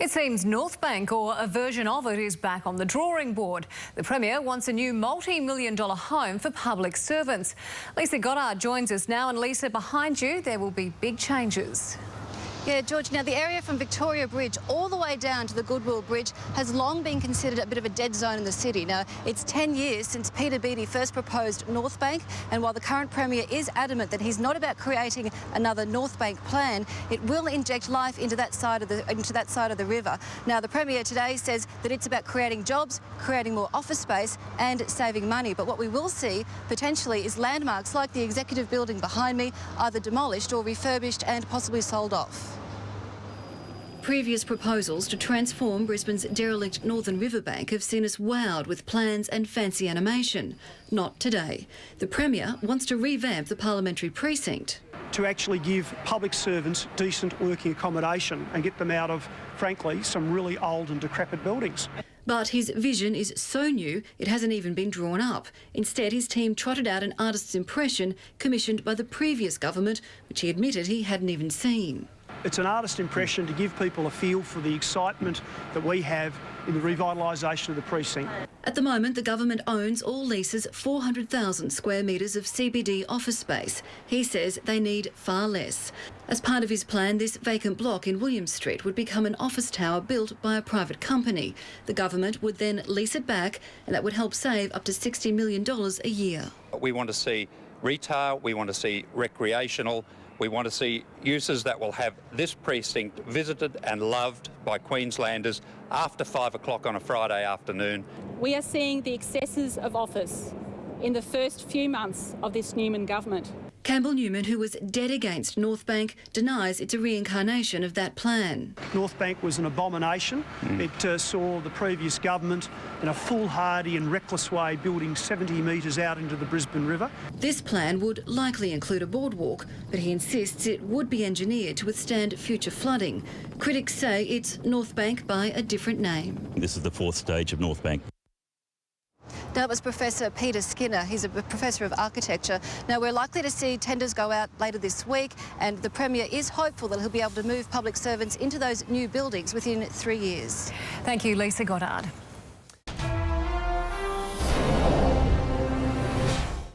It seems Northbank, or a version of it, is back on the drawing board. The Premier wants a new multi-million-dollar home for public servants. Lisa Goddard joins us now, and Lisa, behind you there will be big changes. Yeah, George, now the area from Victoria Bridge all the way down to the Goodwill Bridge has long been considered a bit of a dead zone in the city. Now, it's 10 years since Peter Beattie first proposed Northbank, and while the current Premier is adamant that he's not about creating another Northbank plan, it will inject life into that side of the river. Now, the Premier today says that it's about creating jobs, creating more office space and saving money. But what we will see potentially is landmarks like the executive building behind me either demolished or refurbished and possibly sold off. Previous proposals to transform Brisbane's derelict northern riverbank have seen us wowed with plans and fancy animation. Not today. The Premier wants to revamp the parliamentary precinct. To actually give public servants decent working accommodation and get them out of, frankly, some really old and decrepit buildings. But his vision is so new it hasn't even been drawn up. Instead, his team trotted out an artist's impression commissioned by the previous government, which he admitted he hadn't even seen. It's an artist impression to give people a feel for the excitement that we have in the revitalisation of the precinct. At the moment, the government owns or leases 400,000 square metres of CBD office space. He says they need far less. As part of his plan, this vacant block in William Street would become an office tower built by a private company. The government would then lease it back, and that would help save up to $60 million a year. We want to see retail, we want to see recreational, we want to see uses that will have this precinct visited and loved by Queenslanders after 5 o'clock on a Friday afternoon. We are seeing the excesses of office in the first few months of this Newman government. Campbell Newman, who was dead against Northbank, denies it's a reincarnation of that plan. Northbank was an abomination. It saw the previous government in a foolhardy and reckless way building 70 metres out into the Brisbane River. This plan would likely include a boardwalk, but he insists it would be engineered to withstand future flooding. Critics say it's Northbank by a different name. This is the fourth stage of Northbank. That was Professor Peter Skinner. He's a professor of architecture. Now, we're likely to see tenders go out later this week, and the Premier is hopeful that he'll be able to move public servants into those new buildings within 3 years. Thank you, Lisa Goddard.